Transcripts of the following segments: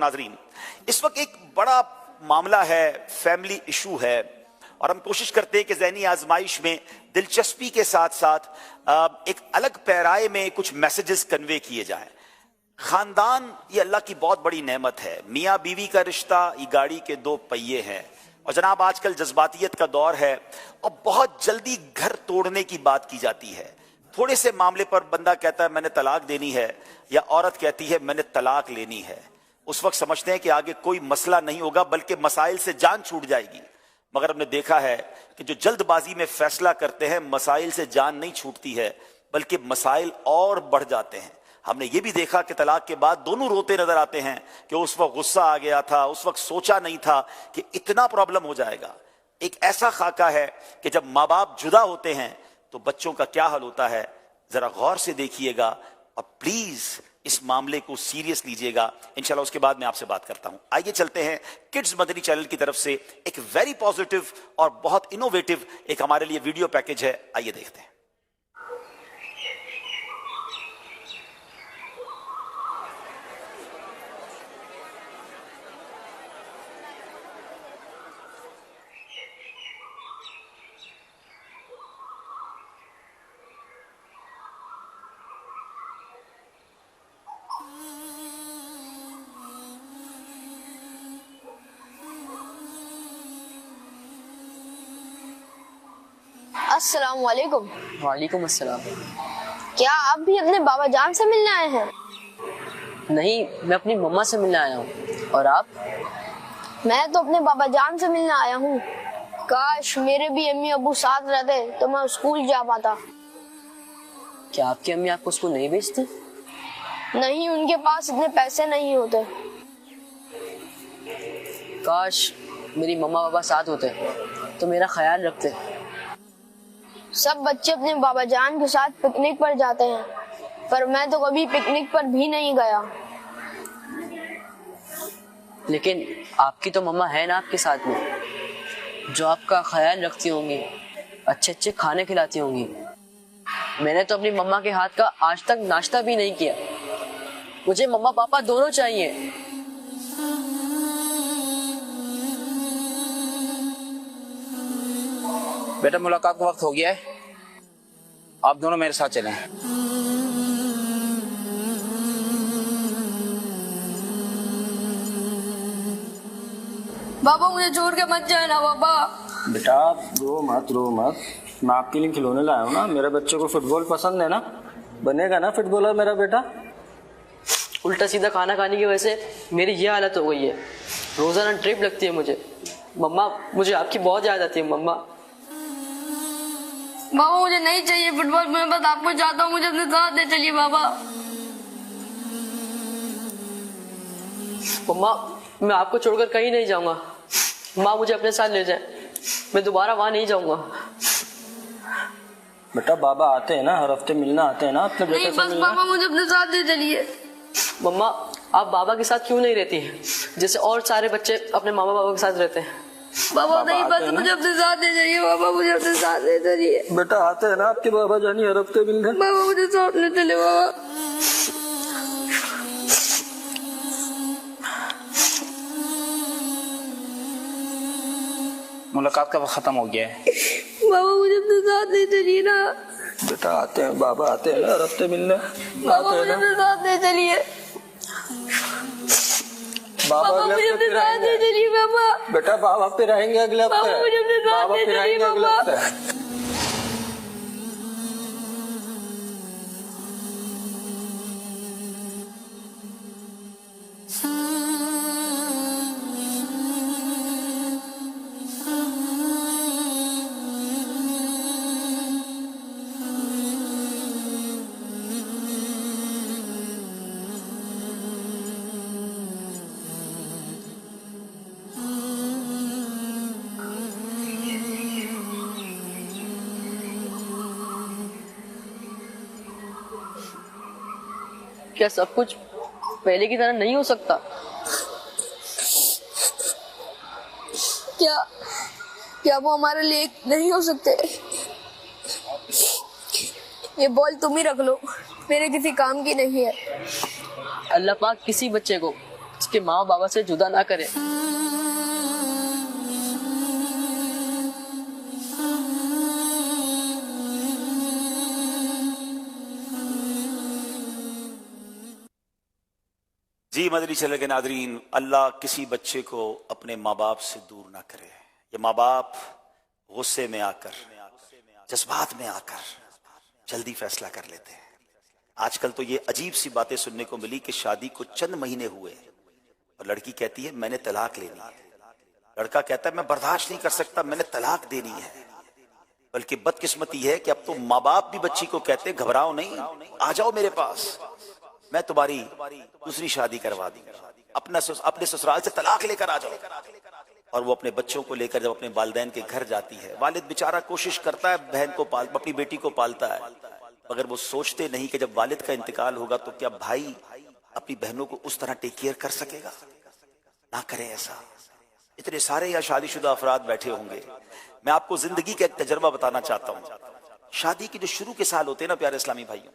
नाजरीन, इस वक्त एक बड़ा मामला है, फैमिली इशू है, और हम कोशिश करते हैं कि ज़हनी आजमाइश में दिलचस्पी के साथ साथ एक अलग पैराए में कुछ मैसेजेस कन्वे किए जाएं। खानदान ये अल्लाह की बहुत बड़ी नेमत है। मियाँ बीवी का रिश्ता ये गाड़ी के दो पहिए हैं, और जनाब आजकल जज्बातियत का दौर है और बहुत जल्दी घर तोड़ने की बात की जाती है। थोड़े से मामले पर बंदा कहता है मैंने तलाक देनी है, या औरत कहती है मैंने तलाक लेनी है। उस वक्त समझते हैं कि आगे कोई मसला नहीं होगा बल्कि मसाइल से जान छूट जाएगी। मगर हमने देखा है कि जो जल्दबाजी में फैसला करते हैं, मसाइल से जान नहीं छूटती है बल्कि मसाइल और बढ़ जाते हैं। हमने ये भी देखा कि तलाक के बाद दोनों रोते नजर आते हैं कि उस वक्त गुस्सा आ गया था, उस वक्त सोचा नहीं था कि इतना प्रॉब्लम हो जाएगा। एक ऐसा खाका है कि जब माँ बाप जुदा होते हैं तो बच्चों का क्या हाल होता है, जरा गौर से देखिएगा और प्लीज इस मामले को सीरियस लीजिएगा। इंशाल्लाह उसके बाद मैं आपसे बात करता हूं। आइए चलते हैं किड्स मदनी चैनल की तरफ से एक वेरी पॉजिटिव और बहुत इनोवेटिव एक हमारे लिए वीडियो पैकेज है, आइए देखते हैं। अस्सलाम वालेकुम। वालेकुम अस्सलाम। क्या आप भी अपने बाबा जान से मिलने आए हैं? नहीं, मैं अपनी मम्मा से मिलने आया हूँ। और आप? मैं तो अपने बाबा जान से मिलने आया हूँ। काश मेरे भी अम्मी अबू साथ रहते तो मैं स्कूल जा पाता। क्या आपकी अम्मी आपको स्कूल नहीं भेजती? नहीं, उनके पास इतने पैसे नहीं होते। काश मेरी मम्मा पापा साथ होते तो मेरा ख्याल रखते। सब बच्चे अपने बाबा जान के साथ पिकनिक पर जाते हैं, पर मैं तो कभी पिकनिक पर भी नहीं गया। लेकिन आपकी तो मम्मा है ना आपके साथ में, जो आपका ख्याल रखती होंगी, अच्छे अच्छे खाने खिलाती होंगी। मैंने तो अपनी मम्मा के हाथ का आज तक नाश्ता भी नहीं किया। मुझे मम्मा पापा दोनों चाहिए। बेटा मुलाकात का वक्त हो गया है, आप दोनों मेरे साथ चलें। बाबा मुझे छोड़ के मत जाना बाबा। बेटा रो मत, मैं आपके लिए खिलौने लाया हूँ ना। मेरे बच्चे को फुटबॉल पसंद है ना, बनेगा ना फुटबॉलर मेरा बेटा। उल्टा सीधा खाना खाने की वजह से मेरी ये हालत हो गई है। रोजाना ट्रिप लगती है मुझे। मम्मा मुझे आपकी बहुत याद आती है मम्मा। बाबा मुझे नहीं चाहिए फुटबॉल, मैं बस आपको चाहता हूँ, मुझे अपने साथ ले चलिए बाबा। मम्मा मैं आपको छोड़कर कहीं नहीं जाऊंगा। माँ मुझे अपने साथ ले जाए, मैं दोबारा वहां नहीं जाऊंगा। बेटा बाबा आते हैं ना, हर हफ्ते मिलना आते हैं ना अपने बेटे से मिलना। बाबा मुझे अपने साथ ले चलिए। मम्मा आप बाबा के साथ क्यों नहीं रहती हैं, जैसे और सारे बच्चे अपने मामा बाबा के साथ रहते हैं? बाबा नहीं, बस मुझे अपने साथ ले जाइए बाबा, मुझे अपने साथ ले जाइए। बेटा आते हैं ना आपके बाबा जानी हर हफ्ते मिलने। बाबा मुझे साथ ले चले बाबा। मुलाकात का वक्त खत्म हो गया है। बाबा मुझे अपने साथ ले चलिए ना। बेटा आते हैं, बाबा आते हैं ना हर हफ्ते मिलने। बाबा मुझे अपने साथ ले चलिए। बाबा मुझे अपने साथ ले चलिए बाबा। बेटा बाबा फिर आएंगे अगले हफ्ते। बाबा मुझे अपने साथ बाबा ले फिर चलिए आएंगे अगले बाबा। हफ्ते। क्या सब कुछ पहले की तरह नहीं हो सकता? क्या क्या वो हमारे लिए नहीं हो सकते? ये बॉल तुम ही रख लो, मेरे किसी काम की नहीं है। अल्लाह पाक किसी बच्चे को उसके माँ और बाबा से जुदा ना करे। जी मदनी चैनल के नादरीन, अल्लाह किसी बच्चे को अपने माँ बाप से दूर ना करे। ये माँ बाप गुस्से में आकर, जज्बात में आकर जल्दी फैसला कर लेते हैं। आजकल तो ये अजीब सी बातें सुनने को मिली कि शादी को चंद महीने हुए और लड़की कहती है मैंने तलाक लेनी है, लड़का कहता है मैं बर्दाश्त नहीं कर सकता, मैंने तलाक देनी है। बल्कि बदकिस्मती है कि अब तो माँ बाप भी बच्ची को कहते हैं घबराओ नहीं, आ जाओ मेरे पास, मैं तुम्हारी दूसरी शादी करवा दूंगा, अपने ससुराल से तलाक लेकर आ जाओ। और वो अपने बच्चों को लेकर जब अपने वालिदैन के घर जाती है, वालिद बेचारा कोशिश करता है बहन को अपनी बेटी को पालता है, मगर वो सोचते नहीं कि जब वालिद का इंतकाल होगा तो क्या भाई अपनी बहनों को उस तरह टेक केयर कर सकेगा। ना करें ऐसा। इतने सारे यहाँ शादीशुदा अफराद बैठे होंगे, मैं आपको जिंदगी का एक तजर्बा बताना चाहता हूँ। शादी के जो शुरू के साल होते हैं ना प्यारे इस्लामी भाइयों,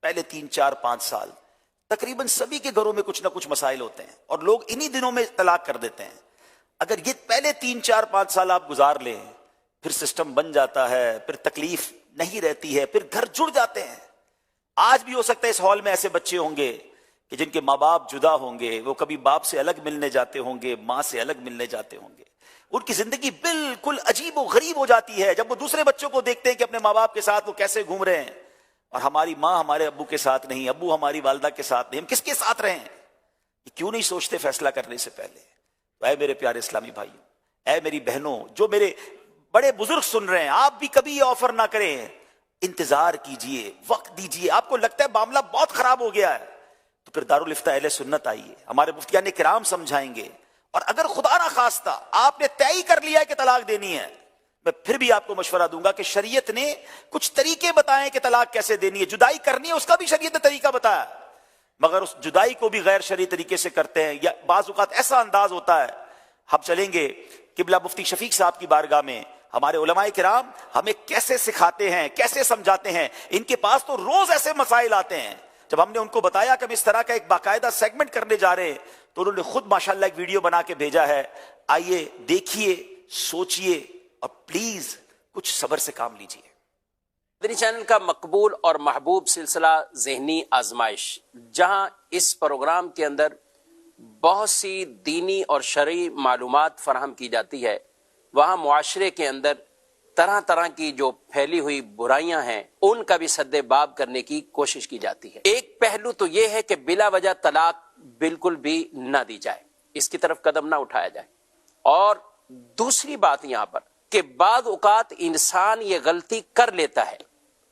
पहले 3, 4, 5 साल तकरीबन सभी के घरों में कुछ ना कुछ मसाइल होते हैं और लोग इन्हीं दिनों में तलाक कर देते हैं। अगर ये पहले 3, 4, 5 साल आप गुजार लें, फिर सिस्टम बन जाता है, फिर तकलीफ नहीं रहती है, फिर घर जुड़ जाते हैं। आज भी हो सकता है इस हॉल में ऐसे बच्चे होंगे कि जिनके माँ बाप जुदा होंगे, वो कभी बाप से अलग मिलने जाते होंगे, माँ से अलग मिलने जाते होंगे, उनकी जिंदगी बिल्कुल अजीब और गरीब हो जाती है जब वो दूसरे बच्चों को देखते हैं कि अपने माँ बाप के साथ वो कैसे घूम रहे हैं और हमारी माँ हमारे अब्बू के साथ नहीं, अब्बू हमारी वालदा के साथ नहीं, हम किसके साथ रहें। ये क्यों नहीं सोचते फैसला करने से पहले। तो ऐ मेरे प्यारे इस्लामी भाइयों, ऐ मेरी बहनों, जो मेरे बड़े बुजुर्ग सुन रहे हैं, आप भी कभी ये ऑफर ना करें, इंतजार कीजिए, वक्त दीजिए। आपको लगता है मामला बहुत खराब हो गया है तो फिर दारुल इफ्ता अहले सुन्नत आइए, हमारे मुफ्तियान किराम समझाएंगे। और अगर खुदा ना खास्ता आपने तय ही कर लिया है कि तलाक देनी है, मैं फिर भी आपको मशवरा दूंगा कि शरीयत ने कुछ तरीके बताए कि तलाक कैसे देनी है, जुदाई करनी है उसका भी शरीयत ने तरीका बताया, मगर उस जुदाई को भी गैर शरई तरीके से करते हैं। या बाज़ औक़ात ऐसा अंदाज होता है, हम चलेंगे किबला मुफ्ती शफीक साहब की बारगाह में, हमारे उलमाए किराम हमें कैसे सिखाते हैं, कैसे समझाते हैं। इनके पास तो रोज ऐसे मसाइल आते हैं। जब हमने उनको बताया कि हम इस तरह का एक बाकायदा सेगमेंट करने जा रहे हैं तो उन्होंने खुद माशाल्लाह एक वीडियो बना के भेजा है। आइए देखिए, सोचिए और प्लीज कुछ सब्र से काम लीजिए। मदनी चैनल का मकबूल और महबूब सिलसिला ज़हनी आजमाइश, जहां इस प्रोग्राम के अंदर बहुत सी दीनी और शरई मालूमात फराहम की जाती है, वहाँ मुआशरे के अंदर तरह तरह की जो फैली हुई बुराइयां हैं उनका भी सद्देबाब करने की कोशिश की जाती है। एक पहलू तो यह है कि बिला वजह तलाक बिल्कुल भी ना दी जाए, इसकी तरफ कदम ना उठाया जाए। और दूसरी बात यहाँ पर कि बाद औकात इंसान ये गलती कर लेता है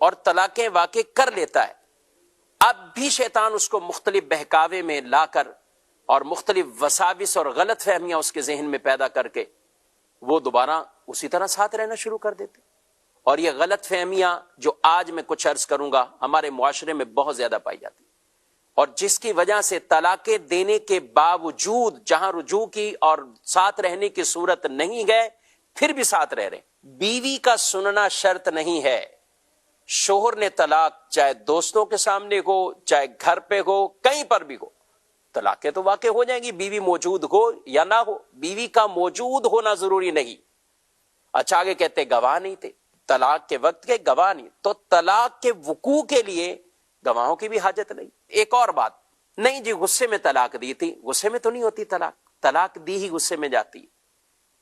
और तलाकें वाक़ई कर लेता है, अब भी शैतान उसको मुख्तलिफ बहकावे में लाकर और मुख्तलिफ वसाविस और गलत फहमियां उसके जहन में पैदा करके वो दोबारा उसी तरह साथ रहना शुरू कर देते। और ये गलत फहमियां जो आज मैं कुछ अर्ज करूंगा हमारे मुआशरे में बहुत ज्यादा पाई जाती, और जिसकी वजह से तलाकें देने के बावजूद जहां रुजू की और साथ रहने की सूरत नहीं गए फिर भी साथ रह रहे। बीवी का सुनना शर्त नहीं है। शोहर ने तलाक चाहे दोस्तों के सामने हो, चाहे घर पे हो, कहीं पर भी हो, तलाकें तो वाकई हो जाएंगी, बीवी मौजूद हो या ना हो। बीवी का मौजूद होना जरूरी नहीं। अच्छा, आगे कहते गवाह नहीं थे, तलाक के वक्त के गवाह नहीं, तो तलाक के वकू के लिए गवाहों की भी हाजत नहीं। एक और बात, नहीं जी गुस्से में तलाक दी थी, गुस्से में तो नहीं होती तलाक, तलाक दी ही गुस्से में जाती।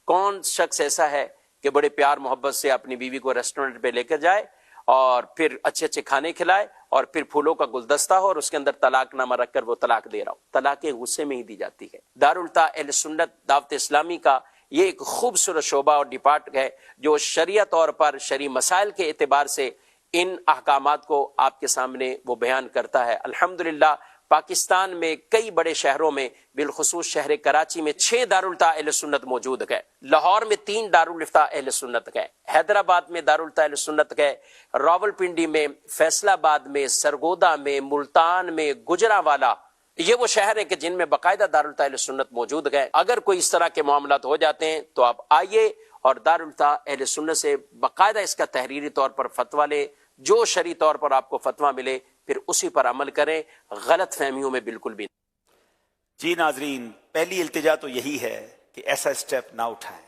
कौन शख्स ऐसा है कि बड़े प्यार मोहब्बत से अपनी बीवी को रेस्टोरेंट पे लेकर जाए और फिर अच्छे अच्छे खाने खिलाए और फिर फूलों का गुलदस्ता हो और उसके अंदर तलाकनामा रखकर वो तलाक दे रहा हो। तलाकें गुस्से में ही दी जाती है। दारुल अहले सुन्नत दावत इस्लामी का ये एक खूबसूरत शोबा और डिपार्ट है जो शरिया तौर पर शरी मसाइल के एतबार से इन अहकामात को आपके सामने वो बयान करता है। अल्हम्दुलिल्लाह पाकिस्तान में कई बड़े शहरों में, बिलखुसूस शहर कराची में 6 दारुल अहले सुन्नत मौजूद है, लाहौर में 3 दारुल अहले सुन्नत है, हैदराबाद में दारुल अहले सुन्नत है, रावलपिंडी में, फैसलाबाद में, सरगोदा में, मुल्तान में, गुजरावाला, ये वो शहर है कि जिनमें बाकायदा दारुल अहले सुन्नत मौजूद है। अगर कोई इस तरह के मामलात हो जाते हैं तो आप आइए और दारुल अहले सुन्नत से बाकायदा इसका तहरीरी तौर पर फतवा ले, जो शरी तौर पर आपको फतवा मिले फिर उसी पर अमल करें, गलत फहमियों में बिल्कुल भी। جی ناظرین، پہلی التجا تو یہی ہے کہ ایسا اسٹیپ نہ اٹھائیں،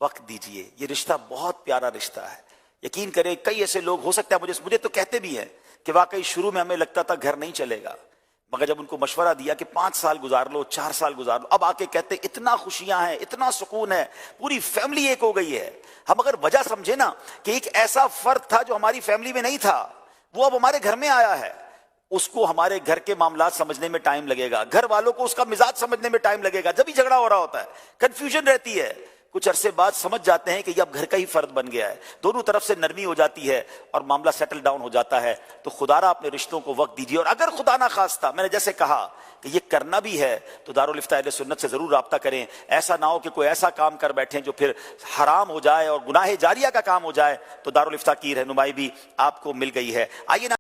وقت دیجئے. یہ رشتہ بہت پیارا رشتہ ہے. یقین کریں کئی ایسے لوگ ہو سکتا ہے مجھے تو کہتے بھی ہیں کہ واقعی شروع میں ہمیں لگتا تھا گھر نہیں چلے گا، مگر جب ان کو مشورہ دیا کہ 5 سال گزار لو، 4 سال گزار لو، اب آ کے کہتے اتنا خوشیاں ہیں، اتنا سکون ہے، پوری فیملی ایک ہو گئی ہے. ہم اگر وجہ سمجھے نا کہ ایک ایسا فرد تھا جو ہماری فیملی میں نہیں تھا، وہ اب ہمارے گھر میں آیا ہے، اس کو ہمارے گھر کے معاملات سمجھنے میں ٹائم لگے گا، گھر والوں کو اس کا مزاج سمجھنے میں ٹائم لگے گا. جب بھی جھگڑا ہو رہا ہوتا ہے، کنفیوژن رہتی ہے، کچھ عرصے بعد سمجھ جاتے ہیں کہ یہ اب گھر کا ہی فرد بن گیا ہے، دونوں طرف سے نرمی ہو جاتی ہے اور معاملہ سیٹل ڈاؤن ہو جاتا ہے. تو خدا را اپنے رشتوں کو وقت دیجیے، اور اگر خدا نہ خواستہ میں نے جیسے کہا کہ یہ کرنا بھی ہے تو دارالفتہ اہل سنت سے ضرور رابطہ کریں. ایسا نہ ہو کہ کوئی ایسا کام کر بیٹھیں جو پھر حرام ہو جائے اور گناہ جاریہ کا کام ہو جائے. تو دارالفتہ کی رہنمائی بھی آپ کو مل گئی ہے. آئیے نا